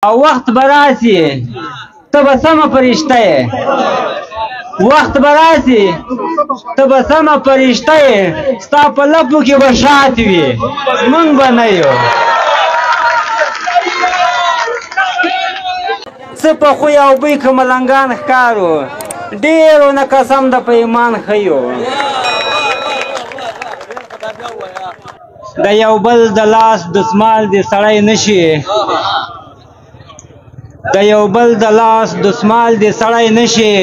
او وخت براسي ته به سمه فرشته یې وخت براسي ته به سمه فرشته یې ستا په لپو کې به شات وي موږ به نه یو څه په خوی او بوی که ملنګان ښکارو ډېرو نه قسم د په ایمان ښیو د یو بل د لاس دسمال دې سړی نشي د یو بل د لاس دسمال دې سړی نشي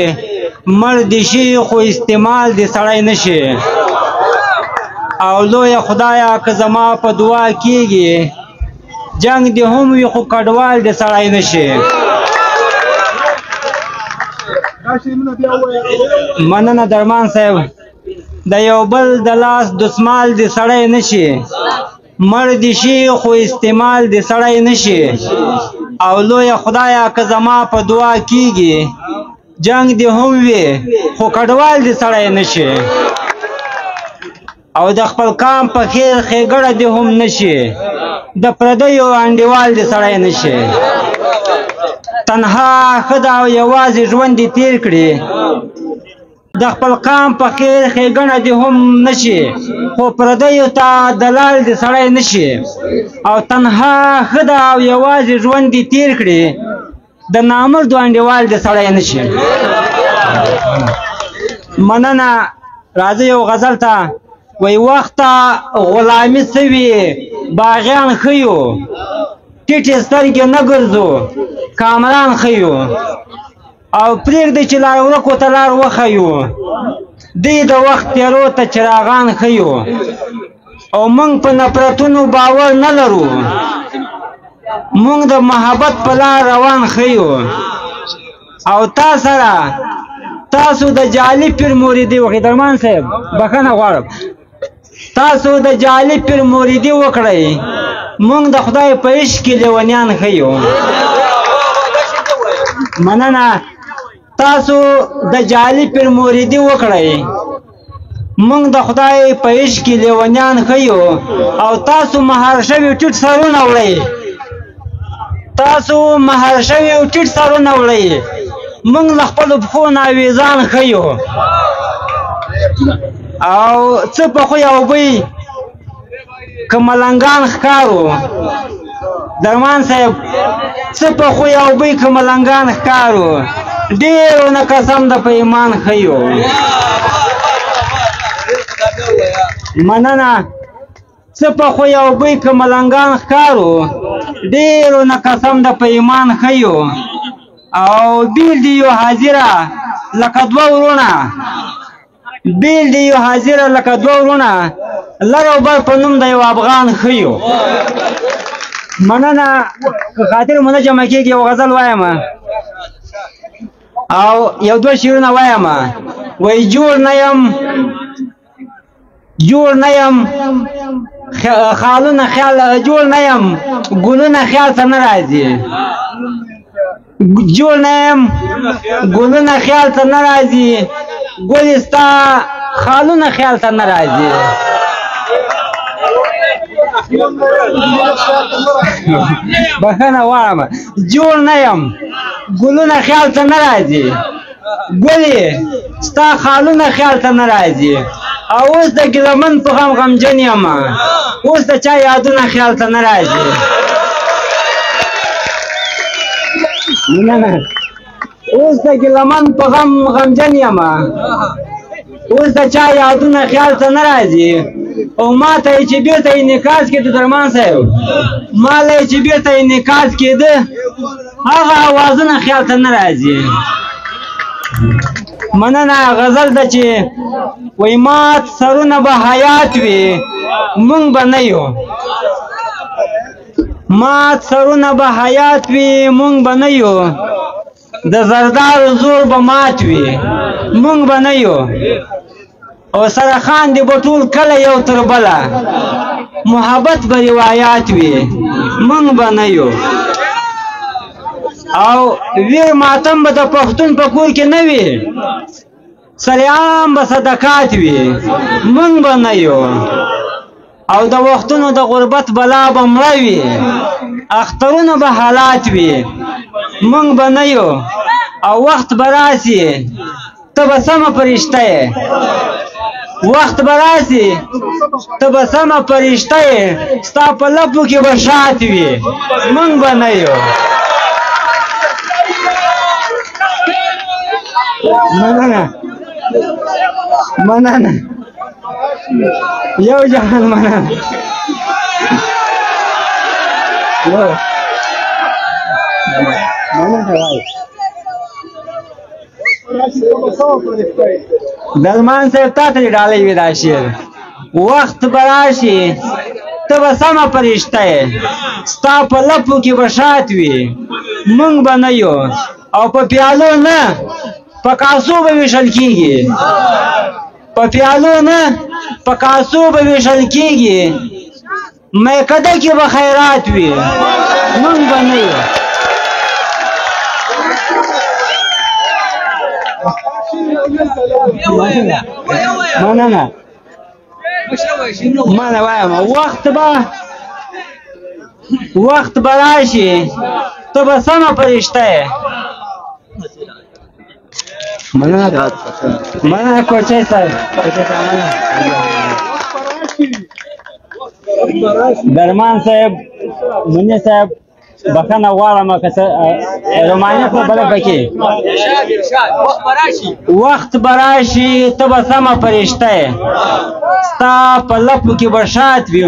مړ دې شي خو استعمال دې سړی نشي او لویه خدایه که زما په دعا کېږي جنګ دې هم وي خو کډوال دې سړی نشي مننه درمان صاحب د یو بل د لاس دسمال دې سړی نشي مړ دې شي خو استعمال دې سړی نشي او لویه خدایه که زما په دعا کېږي جنګ دې هم وي خو کډوال دې سړی نشي او د خپل کام په خیر ښېګړه دې هم نشي د پردیو انډیوال دې سړی نشي تنها ښه ده او یوازې ژوند دې تېر کړي د خپل قام په خیر ښېګڼه دې هم نشي خو پردیو ته دلال دې سړی نشي او تنها ښه ده او یوازې ژوند دې تېر کړي د نامردو انډیوال دې سړی نشي مننه راځه یو غزل ته وایي وخته غلامي سوي باغیان ښیو ټیټې سترګې نه ګرځو کامران ښیو او پرېږدئ چې لار ورکو ته لار وښیو دوی د وخت تېرو ته چراغان ښیو او موږ په نفرتونو باور نه لرو موږ د محبت په لار روان ښیو او تا سره تاسو د جعلي پیر موریدي وکړئ درمان صاحب بښنه غواړم تاسو د جعلي پیر موریدي وکړئ موږ د خدای په عشق کې لیونیان ښیو مننه تاسو د جعلي پیر موریدي وکړئ موږ د خدای په عشق کې لیونیان ښیو او تاسو مهار شوي ټیټ سرونه وړئ تاسو مهار شوي ټیټ سرونه وړئ موږ له خپلو پښو ناویزان ښیو او څه په خوی او بوی که ملنګان ښکارو درمان صاحب څه په خوی او بوی که ملنګان ښکارو ډېرو نه قسم د په ایمان ښیو مننه څه په خوی او بوی که ملنګان ښکارو ډېرو نه قسم د په ایمان ښیو او بیل دی یو حاضره لکه دوه ورونه بیل دی یو حاضره لکه دوه ورونه لر او بر په نوم د یو افغان ښیو مننه که خاطر مو نه جمع کېږي یو غزل وایم او یو دوه شعرونه وایم وایي جوړ نه یم خالونه خیال جوړ نه یم ګلونه خیال ته نه راځي جوړ نه یم ګلونه خیال ته نه راځي ګلې ستا خالونه خیال ته نه راځي بښنه غواړم جوړ نه یم ګلونه خیال ته نه راځي ګلې ستا خالونه خیال ته نه راځي او اوس د ګیلمن په غم غمجن یم اوس د چا یادونه خیال ته نه راځي اوس د ګیلمن په غم غمجن یم اوس د چا یادونه خیال ته نه راځي او ما ته یې چې بېرته انعکاس کېده درمان صاحب ما له یې چې بېرته انعکاس کېده هغه اوازونه خیال ته نه راځي مننه غزل ده چې وایي مات سرونه به حیات وي موږ به نه یو مات سرونه به حیات وي موږ به نه یو د زردارو زور به مات وي موږ به نه یو او سره خاندې به ټول کله یو تر بله محبت به روایات وي موږ به نه یو او ویر ماتم به د پښتون په کور کې نه وي سریعام به صدقات وي موږ به نه یو او د وختونو د غربت بلا به مړه وي اخترونو به حالات وي مونږ به نه یو او وخت به راسي ته به سمه فرشته یې وخت به راسي ته به سمه فرشته یې ستا په لپو کې به شات وي مونږ به نه یو مننه یو جهان مننه درمان صاحب تا ته ډالۍ وي دا شعر وخت به راشي ته به سمه فرشته یې ستا په لپو کې به شات وي مونږ به نه یو او په پیالو نه په کاسو به ویشل کېږي په پیالو نه په کاسو به ویشل کېږي میکده کې به خیرات وي مونږ به نه یو مننه مننه وایم وخت به راشي ته به سمه فرشته یې مننه کوچی صاحب درمان صاحب منی صاحب بخښنه غواړم که څه رومانیت مو بله پکې وخت به راشي ته به سمه فرشته یې ستا په لپو کې به شات وي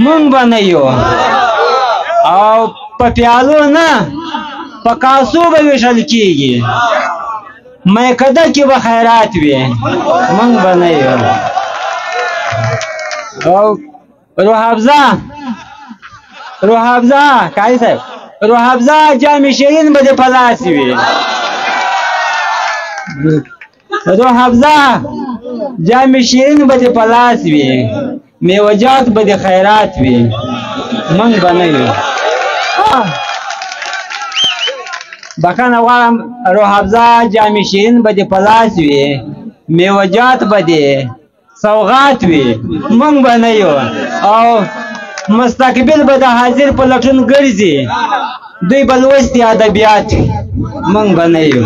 مونږ به نه یو او په پیالو نه په کاسو به ویشل کېږي میکده کې به خیرات وي مونږ به نه یو او روح افزا قاضي صاحب روح افزا جامع شیرین به دې په لاس وي روح افزا جامع شیرین به دې په لاس وي میوجات به دې خیرات وي مونږ به نه یو بخښنه غواړم روح افزا جامع شیرین به دې په لاس وي میوجات به دې سوغات وي مونږ به نه یو او مستقبل به د حاضر په لټون ګرځي دوی به لوستي ادبیات مونږ به نه یو